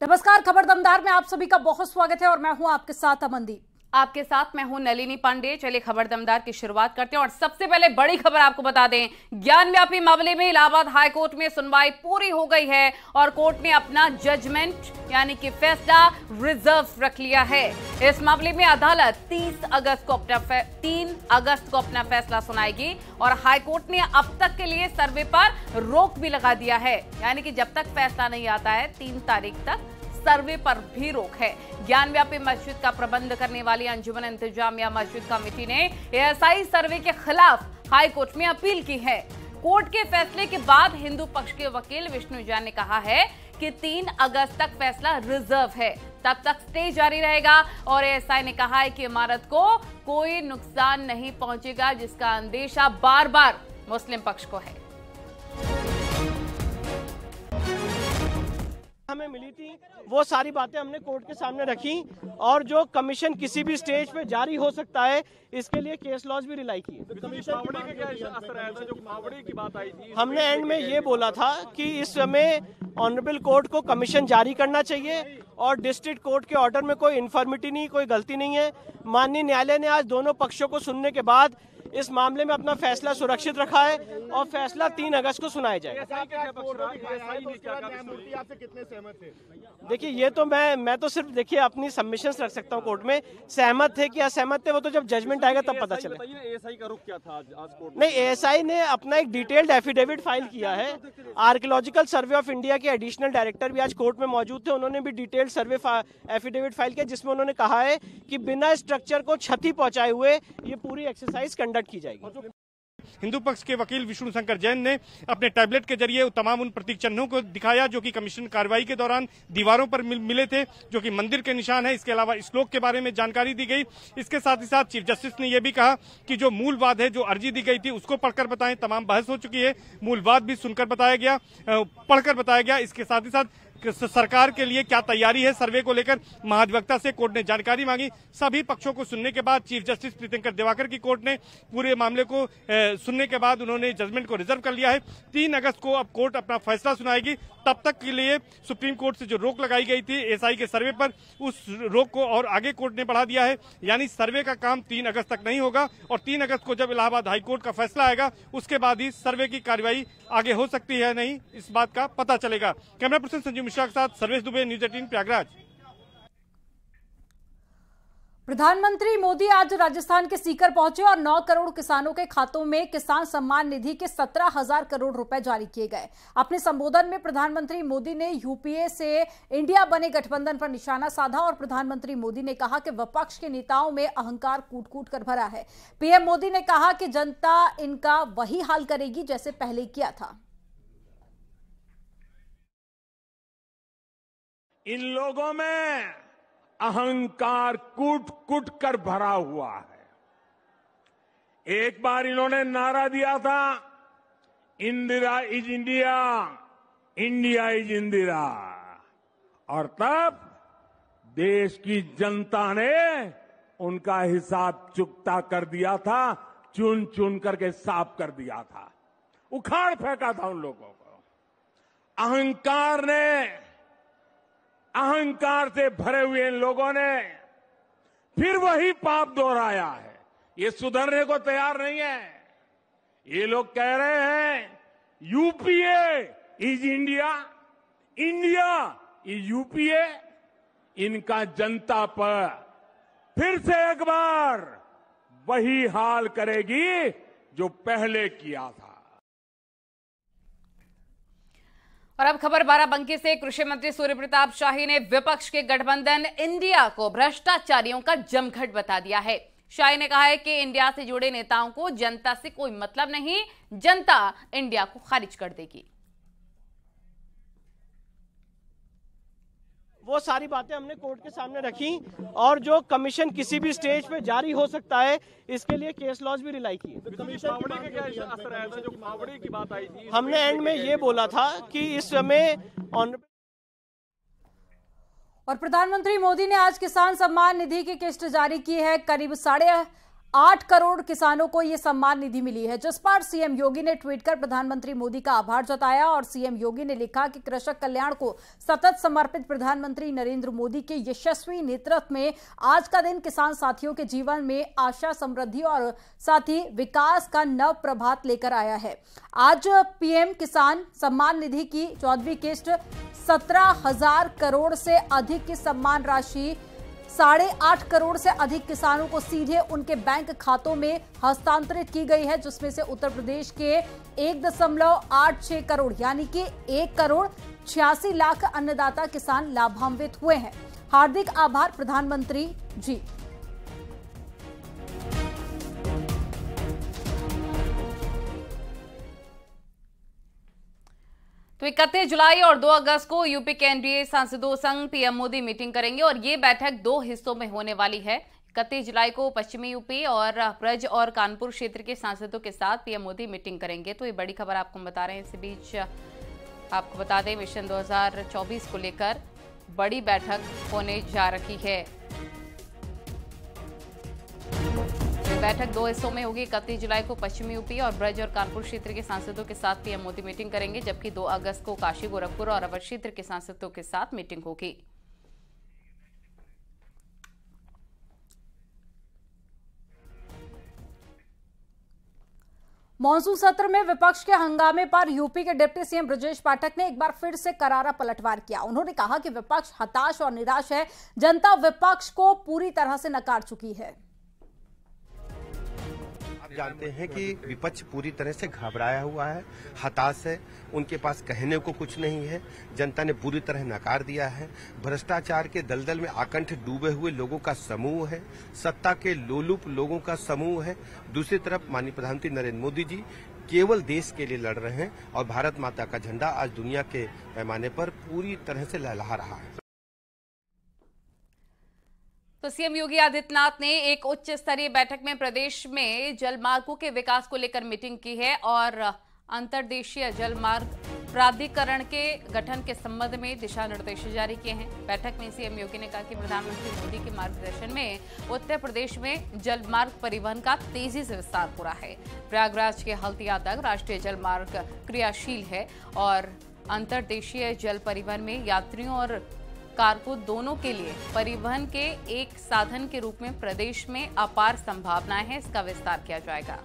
नमस्कार, खबर दमदार में आप सभी का बहुत स्वागत है और मैं हूं आपके साथ अमनदीप। आपके साथ मैं हूं नलिनी पांडे। चलिए खबर दमदार की शुरुआत करते हैं और सबसे पहले बड़ी खबर आपको बता दें, ज्ञानव्यापी मामले में इलाहाबाद हाई कोर्ट में सुनवाई पूरी हो गई है और कोर्ट ने अपना जजमेंट यानी कि फैसला रिजर्व रख लिया है। इस मामले में अदालत 3 अगस्त को अपना फैसला सुनाएगी और हाई कोर्ट ने अब तक के लिए सर्वे पर रोक भी लगा दिया है, यानी कि जब तक फैसला नहीं आता है 3 तारीख तक सर्वे पर भी रोक है। ज्ञानव्यापी मस्जिद का प्रबंध करने वाली अंजुमन इंतजामिया मस्जिद कमेटी ने एएसआई सर्वे के खिलाफ हाई कोर्ट में अपील की है। कोर्ट के फैसले के बाद हिंदू पक्ष के वकील विष्णु जैन ने कहा है कि 3 अगस्त तक फैसला रिजर्व है, तब तक स्टे जारी रहेगा और एएसआई ने कहा है कि इमारत को कोई नुकसान नहीं पहुंचेगा, जिसका अंदेशा बार बार मुस्लिम पक्ष को है। हमें मिली थी वो सारी बातें हमने कोर्ट के सामने रखी और जो कमीशन किसी भी स्टेज पे जारी हो सकता है इसके लिए केस लॉज भी रिलाई किए। हमने एंड में ये बोला था कि इस समय ऑनरेबल कोर्ट को कमीशन जारी करना चाहिए और डिस्ट्रिक्ट कोर्ट के ऑर्डर में कोई इन्फॉर्मिटी नहीं, कोई गलती नहीं है। माननीय न्यायालय ने आज दोनों पक्षों को सुनने के बाद इस मामले में अपना फैसला सुरक्षित रखा है और फैसला 3 अगस्त को सुनाया जाएगा। देखिए ये तो मैं तो सिर्फ देखिए अपनी सबमिशंस रख सकता हूँ कोर्ट में। सहमत थे कि असहमत थे वो तो जब जजमेंट आएगा तब पता चलेगा। एएसआई का रुख क्या था आज कोर्ट? नहीं, एएसआई ने अपना एक डिटेल्ड एफिडेविट फाइल किया है। आर्कियोलॉजिकल सर्वे ऑफ इंडिया के एडिशनल डायरेक्टर भी आज कोर्ट में मौजूद थे, उन्होंने भी डिटेल्ड सर्वे एफिडेविट फाइल किया जिसमें उन्होंने कहा है कि बिना स्ट्रक्चर को क्षति पहुंचाए हुए ये पूरी एक्सरसाइज कंडक्ट की जाएगी। हिंदू पक्ष के वकील विष्णु शंकर जैन ने अपने टैबलेट के जरिए तमाम उन प्रतीक चिन्हों को दिखाया जो कि कमीशन कार्रवाई के दौरान दीवारों पर मिले थे, जो कि मंदिर के निशान है। इसके अलावा श्लोक के बारे में जानकारी दी गई। इसके साथ ही साथ चीफ जस्टिस ने यह भी कहा कि जो मूल वाद है, जो अर्जी दी गई थी उसको पढ़कर बताएं। तमाम बहस हो चुकी है, मूल वाद भी सुनकर बताया गया, पढ़कर बताया गया। इसके साथ ही साथ सरकार के लिए क्या तैयारी है सर्वे को लेकर महाधिवक्ता से कोर्ट ने जानकारी मांगी। सभी पक्षों को सुनने के बाद चीफ जस्टिस प्रीतंकर दिवाकर की कोर्ट ने पूरे मामले को सुनने के बाद उन्होंने जजमेंट को रिजर्व कर लिया है। 3 अगस्त को अब कोर्ट अपना फैसला सुनाएगी। तब तक के लिए सुप्रीम कोर्ट से जो रोक लगाई गई थी एएसआई के सर्वे पर, उस रोक को और आगे कोर्ट ने बढ़ा दिया है, यानी सर्वे का काम 3 अगस्त तक नहीं होगा और 3 अगस्त को जब इलाहाबाद हाईकोर्ट का फैसला आएगा उसके बाद ही सर्वे की कार्रवाई आगे हो सकती है नहीं, इस बात का पता चलेगा। कैमरा पर्सन संजीव मिश्रा के साथ सर्वेश दुबे, न्यूज 18 प्रयागराज। प्रधानमंत्री मोदी आज राजस्थान के सीकर पहुंचे और 9 करोड़ किसानों के खातों में किसान सम्मान निधि के 17,000 करोड़ रुपए जारी किए गए। अपने संबोधन में प्रधानमंत्री मोदी ने यूपीए से इंडिया बने गठबंधन पर निशाना साधा और प्रधानमंत्री मोदी ने कहा कि विपक्ष के नेताओं में अहंकार कूट कूट कर भरा है। पीएम मोदी ने कहा कि जनता इनका वही हाल करेगी जैसे पहले किया था। इन लोगों में अहंकार कूट कूट कर भरा हुआ है। एक बार इन्होंने नारा दिया था, Indira is India, India is Indira, और तब देश की जनता ने उनका हिसाब चुकता कर दिया था, चुन चुन करके साफ कर दिया था, उखाड़ फेंका था उन लोगों को। अहंकार से भरे हुए इन लोगों ने फिर वही पाप दोहराया है। ये सुधरने को तैयार नहीं है। ये लोग कह रहे हैं UPA is India, India is UPA. इनका जनता पर फिर से एक बार वही हाल करेगी जो पहले किया था। और अब खबर बाराबंकी से। कृषि मंत्री सूर्य प्रताप शाही ने विपक्ष के गठबंधन इंडिया को भ्रष्टाचारियों का जमघट बता दिया है। शाही ने कहा है कि इंडिया से जुड़े नेताओं को जनता से कोई मतलब नहीं, जनता इंडिया को खारिज कर देगी। वो सारी बातें हमने कोर्ट के सामने रखी और जो कमीशन किसी भी स्टेज पे जारी हो सकता है इसके लिए केस लॉज भी रिलाई किए। हमने एंड में ये बोला था कि इस समय और प्रधानमंत्री मोदी ने आज किसान सम्मान निधि की किस्त जारी की है। करीब 8 करोड़ किसानों को यह सम्मान निधि मिली है, जिस पर सीएम योगी ने ट्वीट कर प्रधानमंत्री मोदी का आभार जताया। और सीएम योगी ने लिखा कि कृषक कल्याण को सतत समर्पित प्रधानमंत्री नरेंद्र मोदी के यशस्वी नेतृत्व में आज का दिन किसान साथियों के जीवन में आशा, समृद्धि और साथ ही विकास का नव प्रभात लेकर आया है। आज पीएम किसान सम्मान निधि की 14वीं किस्त 17,000 करोड़ से अधिक की सम्मान राशि 8.5 करोड़ से अधिक किसानों को सीधे उनके बैंक खातों में हस्तांतरित की गई है, जिसमें से उत्तर प्रदेश के 1.86 करोड़ यानी कि 1 करोड़ 86 लाख अन्नदाता किसान लाभान्वित हुए हैं। हार्दिक आभार प्रधानमंत्री जी। तो 31 जुलाई और 2 अगस्त को यूपी के एनडीए सांसदों संग पीएम मोदी मीटिंग करेंगे और ये बैठक 2 हिस्सों में होने वाली है। 31 जुलाई को पश्चिमी यूपी और ब्रज और कानपुर क्षेत्र के सांसदों के साथ पीएम मोदी मीटिंग करेंगे। तो ये बड़ी खबर आपको बता रहे हैं। इसी बीच आपको बता दें, मिशन 2024 को लेकर बड़ी बैठक होने जा रही है। बैठक 2 हिस्सों में होगी। 31 जुलाई को पश्चिमी यूपी और ब्रज और कानपुर क्षेत्र के सांसदों के साथ पीएम मोदी मीटिंग करेंगे, जबकि 2 अगस्त को काशी, गोरखपुर और अवध क्षेत्र के सांसदों के साथ मीटिंग होगी। मॉनसून सत्र में विपक्ष के हंगामे पर यूपी के डिप्टी सीएम ब्रजेश पाठक ने एक बार फिर से करारा पलटवार किया। उन्होंने कहा कि विपक्ष हताश और निराश है, जनता विपक्ष को पूरी तरह से नकार चुकी है। आप जानते हैं कि विपक्ष पूरी तरह से घबराया हुआ है, हताश है, उनके पास कहने को कुछ नहीं है। जनता ने पूरी तरह नकार दिया है। भ्रष्टाचार के दलदल में आकंठ डूबे हुए लोगों का समूह है, सत्ता के लोलुप लोगों का समूह है। दूसरी तरफ माननीय प्रधानमंत्री नरेंद्र मोदी जी केवल देश के लिए लड़ रहे हैं और भारत माता का झंडा आज दुनिया के पैमाने पर पूरी तरह से लहरा रहा है। तो सीएम योगी आदित्यनाथ ने एक उच्च स्तरीय बैठक में प्रदेश में जलमार्गों के विकास को लेकर मीटिंग की है और अंतर्देशीय जलमार्ग प्राधिकरण के गठन के संबंध में दिशा निर्देश जारी किए हैं। बैठक में सीएम योगी ने कहा कि प्रधानमंत्री मोदी के मार्गदर्शन में उत्तर प्रदेश में जलमार्ग परिवहन का तेजी से विस्तार हो रहा है। प्रयागराज के हल्दिया तक राष्ट्रीय जलमार्ग क्रियाशील है और अंतर्देशीय जल परिवहन में यात्रियों और कारगो दोनों के लिए परिवहन के एक साधन के रूप में प्रदेश में अपार संभावनाएं हैं। इसका विस्तार किया जाएगा।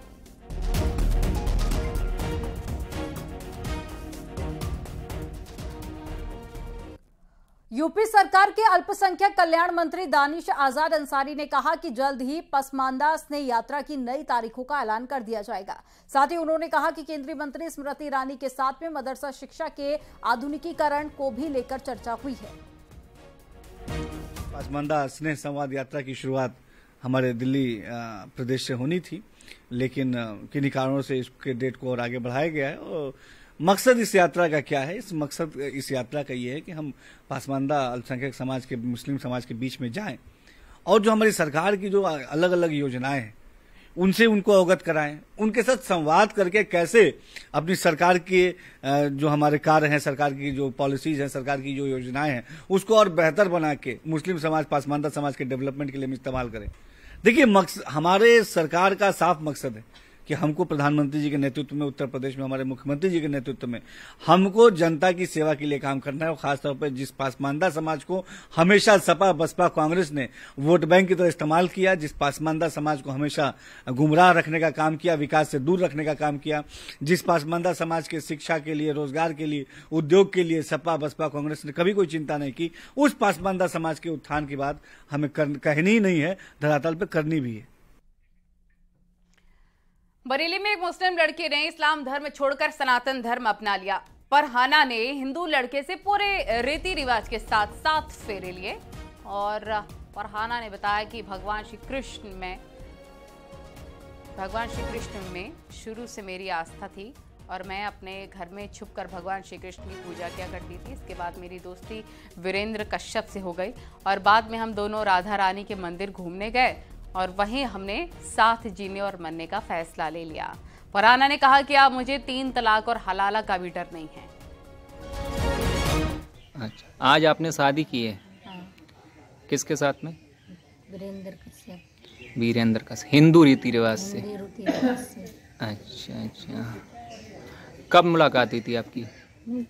यूपी सरकार के अल्पसंख्यक कल्याण मंत्री दानिश आजाद अंसारी ने कहा कि जल्द ही पसमानदा स्नेह यात्रा की नई तारीखों का ऐलान कर दिया जाएगा। साथ ही उन्होंने कहा कि केंद्रीय मंत्री स्मृति ईरानी के साथ में मदरसा शिक्षा के आधुनिकीकरण को भी लेकर चर्चा हुई है। पसमानदा स्नेह संवाद यात्रा की शुरुआत हमारे दिल्ली प्रदेश से होनी थी, लेकिन किन्हीं कारणों से इसके डेट को और आगे बढ़ाया गया है। और मकसद इस यात्रा का क्या है? मकसद इस यात्रा का ये है कि हम पसमानदा अल्पसंख्यक समाज के, मुस्लिम समाज के बीच में जाएं और जो हमारी सरकार की जो अलग अलग योजनाएं हैं उनसे उनको अवगत कराएं, उनके साथ संवाद करके कैसे अपनी सरकार के जो हमारे कार्य हैं, सरकार की जो पॉलिसीज हैं, सरकार की जो योजनाएं हैं, उसको और बेहतर बना के मुस्लिम समाज, पसमानदा समाज के डेवलपमेंट के लिए हम इस्तेमाल करें। देखिए, हमारे सरकार का साफ मकसद है कि हमको प्रधानमंत्री जी के नेतृत्व में, उत्तर प्रदेश में हमारे मुख्यमंत्री जी के नेतृत्व में हमको जनता की सेवा के लिए काम करना है। और खासतौर पर जिस पसमानदा समाज को हमेशा सपा, बसपा, कांग्रेस ने वोट बैंक की तरह इस्तेमाल किया, जिस पसमानदा समाज को हमेशा गुमराह रखने का काम किया, विकास से दूर रखने का काम किया, जिस पसमानदा समाज के शिक्षा के लिए, रोजगार के लिए, उद्योग के लिए सपा, बसपा, कांग्रेस ने कभी कोई चिंता नहीं की, उस पसमानदा समाज के उत्थान की बात हमें कहनी ही नहीं है, धरातल पर करनी भी है। बरेली में एक मुस्लिम लड़की ने इस्लाम धर्म छोड़कर सनातन धर्म अपना लिया। फरहाना ने हिंदू लड़के से पूरे रीति रिवाज के साथ 7 फेरे लिए और फरहाना ने बताया कि भगवान श्री कृष्ण में शुरू से मेरी आस्था थी और मैं अपने घर में छुपकर भगवान श्री कृष्ण की पूजा किया करती थी। इसके बाद मेरी दोस्ती वीरेंद्र कश्यप से हो गई और बाद में हम दोनों राधा रानी के मंदिर घूमने गए और वहीं हमने साथ जीने और मरने का फैसला ले लिया। फरहाना ने कहा कि अब मुझे 3 तलाक और हलाला का भी डर नहीं है। अच्छा, आज आपने शादी की है? हाँ। किसके साथ में? वीरेंद्र कश्यप। वीरेंद्र का हिंदू रीति रिवाज से। अच्छा, कब मुलाकात हुई थी आपकी?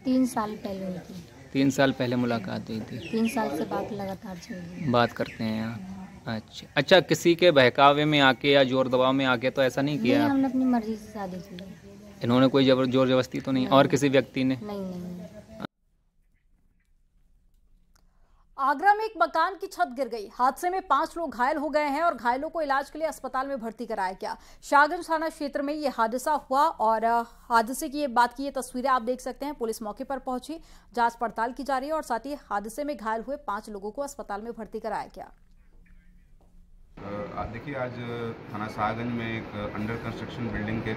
3 साल पहले हुई थी। 3 साल पहले मुलाकात हुई थी। 3 साल से बात लगातार चल रही है। बात करते हैं आप? अच्छा, किसी के बहकावे में आके या जोर दबाव में आके तो ऐसा नहीं किया? नहीं, हमने अपनी मर्जी से शादी की। इन्होंने कोई जोर जबरदस्ती तो नहीं? और किसी व्यक्ति ने? नहीं। आगरा में एक मकान की छत गिर गई। हादसे में 5 लोग घायल हो गए हैं और घायलों को इलाज के लिए अस्पताल में भर्ती कराया गया। शाहगंज थाना क्षेत्र में ये हादसा हुआ और हादसे की ये तस्वीरें आप देख सकते हैं। पुलिस मौके पर पहुंची, जांच पड़ताल की जा रही है और साथ ही हादसे में घायल हुए 5 लोगों को अस्पताल में भर्ती कराया गया। देखिए, आज थाना शाहगंज में एक अंडर कंस्ट्रक्शन बिल्डिंग के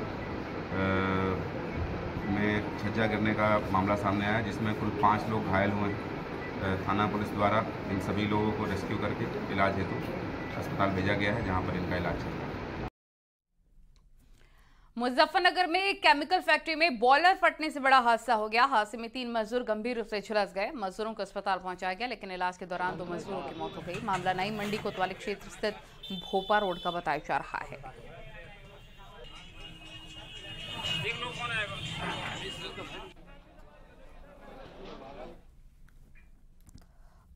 में छज्जा गिरने का मामला सामने आया, जिसमें कुल 5 लोग घायल हुए हैं। थाना पुलिस द्वारा इन सभी लोगों को रेस्क्यू करके इलाज हेतु अस्पताल भेजा गया है, जहां पर इनका इलाज चल रहा है। मुजफ्फरनगर में एक केमिकल फैक्ट्री में बॉयलर फटने से बड़ा हादसा हो गया। हादसे में 3 मजदूर गंभीर रूप से झुलस गए। मजदूरों को अस्पताल पहुंचाया गया, लेकिन इलाज के दौरान 2 मजदूरों की मौत हो गई। मामला नई मंडी कोतवाली क्षेत्र स्थित भोपा रोड का बताया जा रहा है।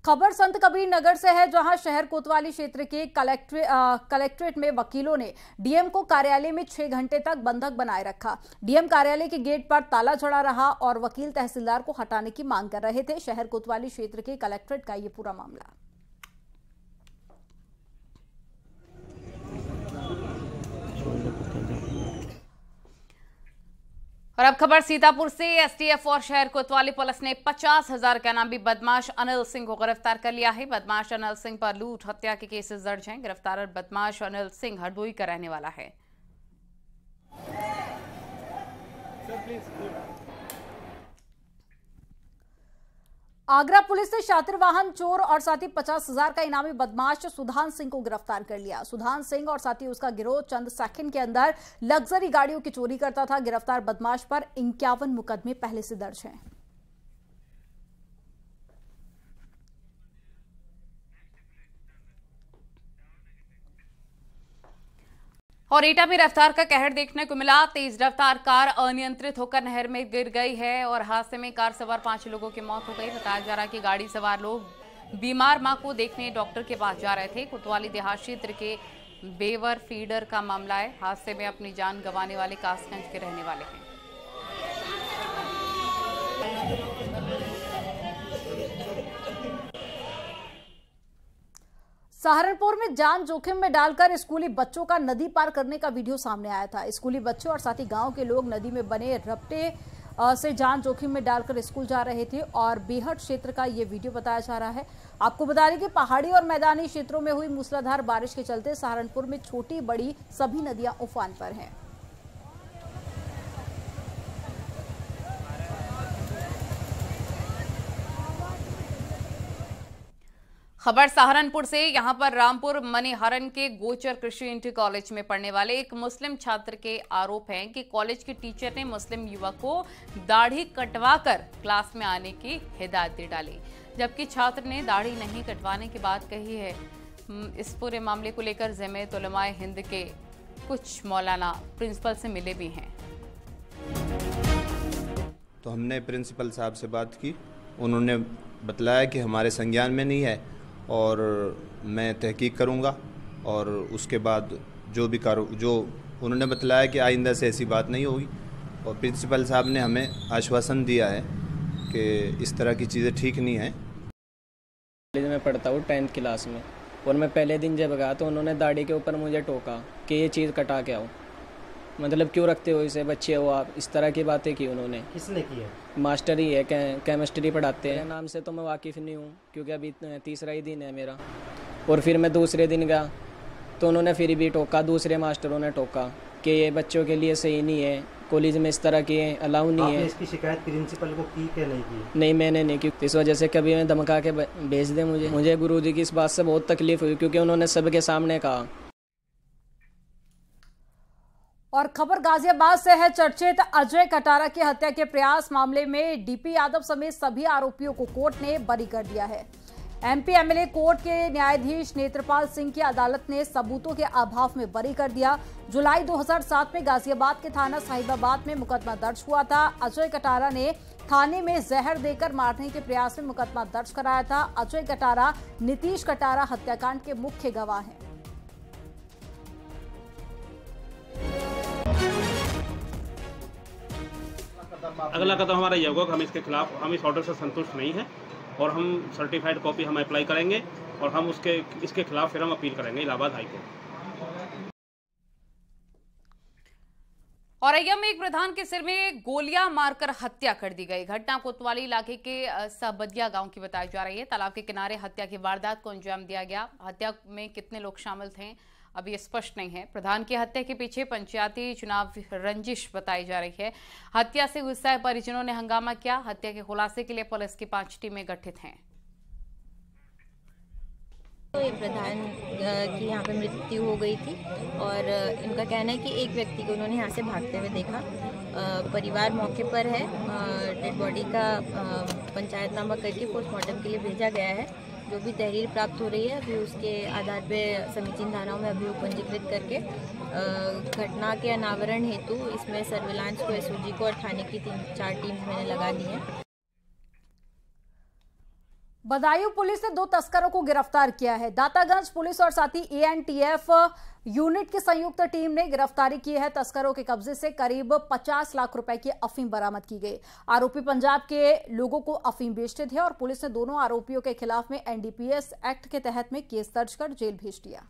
खबर संत कबीर नगर से है, जहां शहर कोतवाली क्षेत्र के कलेक्ट्रेट में वकीलों ने डीएम को कार्यालय में 6 घंटे तक बंधक बनाए रखा। डीएम कार्यालय के गेट पर ताला जड़ा रहा और वकील तहसीलदार को हटाने की मांग कर रहे थे। शहर कोतवाली क्षेत्र के कलेक्ट्रेट का ये पूरा मामला। और अब खबर सीतापुर से। एसटीएफ और शहर कोतवाली पुलिस ने 50,000 का इनामी बदमाश अनिल सिंह को गिरफ्तार कर लिया है। बदमाश अनिल सिंह पर लूट हत्या के केसेस दर्ज हैं। गिरफ्तार बदमाश अनिल सिंह हरदोई का रहने वाला है। आगरा पुलिस ने शातिर वाहन चोर और साथी 50,000 का इनामी बदमाश सुधान सिंह को गिरफ्तार कर लिया। सुधान सिंह और साथी उसका गिरोह चंद सेकंड के अंदर लग्जरी गाड़ियों की चोरी करता था। गिरफ्तार बदमाश पर 51 मुकदमे पहले से दर्ज हैं। और एटा में रफ्तार का कहर देखने को मिला। तेज रफ्तार कार अनियंत्रित होकर नहर में गिर गई है और हादसे में कार सवार 5 लोगों की मौत हो गई। बताया जा रहा है कि गाड़ी सवार लोग बीमार मां को देखने डॉक्टर के पास जा रहे थे। कोतवाली देहात क्षेत्र के बेवर फीडर का मामला है। हादसे में अपनी जान गंवाने वाले कासगंज के रहने वाले हैं। सहारनपुर में जान जोखिम में डालकर स्कूली बच्चों का नदी पार करने का वीडियो सामने आया था। स्कूली बच्चे और साथ ही गांव के लोग नदी में बने रपटे से जान जोखिम में डालकर स्कूल जा रहे थे और बेहट क्षेत्र का ये वीडियो बताया जा रहा है। आपको बता दें कि पहाड़ी और मैदानी क्षेत्रों में हुई मूसलाधार बारिश के चलते सहारनपुर में छोटी बड़ी सभी नदियां उफान पर हैं। खबर सहारनपुर से। यहां पर रामपुर मनीहरन के गोचर कृषि इंटर कॉलेज में पढ़ने वाले एक मुस्लिम छात्र के आरोप हैं कि कॉलेज के टीचर ने मुस्लिम युवक को दाढ़ी कटवाकर क्लास में आने की हिदायत दे डाली, जबकि छात्र ने दाढ़ी नहीं कटवाने की बात कही है। इस पूरे मामले को लेकर जमीयत उलमाए हिंद के कुछ मौलाना प्रिंसिपल से मिले भी हैं। तो हमने प्रिंसिपल साहब से बात की, उन्होंने बतलाया कि हमारे संज्ञान में नहीं है और मैं तहकीक करूंगा और उसके बाद जो उन्होंने बतलाया कि आइंदा से ऐसी बात नहीं होगी। और प्रिंसिपल साहब ने हमें आश्वासन दिया है कि इस तरह की चीज़ें ठीक नहीं हैं। कॉलेज में पढ़ता हूँ 10th क्लास में, और मैं पहले दिन जब गया तो उन्होंने दाढ़ी के ऊपर मुझे टोका कि ये चीज़ कटा के आओ, मतलब क्यों रखते हो इसे, बच्चे हो आप, इस तरह की बातें की उन्होंने। किसने की है? मास्टर ही है, केमिस्ट्री पढ़ाते हैं। नाम से तो मैं वाकिफ़ नहीं हूँ क्योंकि अभी 3रा ही दिन है मेरा। और फिर मैं दूसरे दिन गया तो उन्होंने फिर भी टोका, दूसरे मास्टरों ने टोका कि ये बच्चों के लिए सही नहीं है, कॉलेज में इस तरह की अलाउ नहीं है। इसकी शिकायत प्रिंसिपल को की कि नहीं की? नहीं, मैंने नहीं की। इस वजह से कभी मैं धमका के भेज दे मुझे गुरुजी की इस बात से बहुत तकलीफ हुई क्योंकि उन्होंने सबके सामने कहा। और खबर गाजियाबाद से है। चर्चित अजय कटारा की हत्या के प्रयास मामले में डीपी यादव समेत सभी आरोपियों को कोर्ट ने बरी कर दिया है। एमपी एमएलए कोर्ट के न्यायाधीश नेत्रपाल सिंह की अदालत ने सबूतों के अभाव में बरी कर दिया। जुलाई 2007 में गाजियाबाद के थाना साहिबाबाद में मुकदमा दर्ज हुआ था। अजय कटारा ने थाने में जहर देकर मारने के प्रयास में मुकदमा दर्ज कराया था। अजय कटारा नीतीश कटारा हत्याकांड के मुख्य गवाह हैं। अगला कदम हमारा यह होगा कि हम इस ऑर्डर से संतुष्ट नहीं हैं और हम सर्टिफाइड कॉपी हम अप्लाई करेंगे और हम इसके खिलाफ फिर हम अपील करेंगे इलाहाबाद हाई कोर्ट। औरैया में एक प्रधान के सिर में गोलियां मारकर हत्या कर दी गई। घटना कोतवाली इलाके के सबदिया गांव की बताई जा रही है। तालाब के किनारे हत्या की वारदात को अंजाम दिया गया। हत्या में कितने लोग शामिल थे अभी स्पष्ट नहीं है। प्रधान की हत्या के पीछे पंचायती चुनाव रंजिश बताई जा रही है। हत्या से गुस्साए परिजनों ने हंगामा किया। हत्या के खुलासे के लिए पुलिस की 5 टीमें गठित हैं। तो ये प्रधान की यहाँ पे मृत्यु हो गई थी और इनका कहना है कि एक व्यक्ति को उन्होंने यहाँ से भागते हुए देखा। परिवार मौके पर है। डेड बॉडी का पंचायतनामा करके पोस्टमार्टम के लिए भेजा गया है। जो भी तहरीर प्राप्त हो रही है अभी उसके आधार पे समीचीन धाराओं में अभियोग पंजीकृत करके घटना के अनावरण हेतु इसमें सर्विलांस को, एसओजी को और थाने की 3-4 टीम मैंने लगा दी है। बदायूं पुलिस ने 2 तस्करों को गिरफ्तार किया है। दातागंज पुलिस और साथ ही एएनटीएफ यूनिट की संयुक्त टीम ने गिरफ्तारी की है। तस्करों के कब्जे से करीब 50 लाख रुपए की अफीम बरामद की गई। आरोपी पंजाब के लोगों को अफीम बेचते थे और पुलिस ने दोनों आरोपियों के खिलाफ में एनडीपीएस एक्ट के तहत में केस दर्ज कर जेल भेज दिया।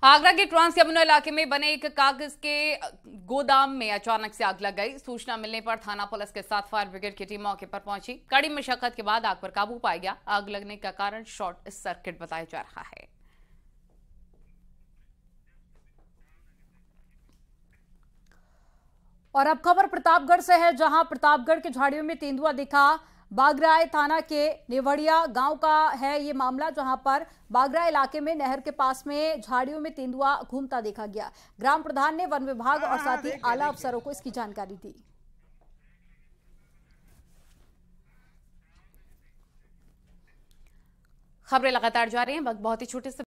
आगरा के ट्रांस यमुना इलाके में बने एक कागज के गोदाम में अचानक से आग लग गई। सूचना मिलने पर थाना पुलिस के साथ फायर ब्रिगेड की टीम मौके पर पहुंची। कड़ी मशक्कत के बाद आग पर काबू पाया गया। आग लगने का कारण शॉर्ट सर्किट बताया जा रहा है। और अब खबर प्रतापगढ़ से है, जहां प्रतापगढ़ के झाड़ियों में तेंदुआ दिखा। बागराय थाना के नेवड़िया गांव का है ये मामला, जहां पर बागराय इलाके में नहर के पास में झाड़ियों में तेंदुआ घूमता देखा गया। ग्राम प्रधान ने वन विभाग और साथ ही आला अफसरों को इसकी जानकारी दी। खबरें लगातार जारी हैं। बहुत ही छोटे से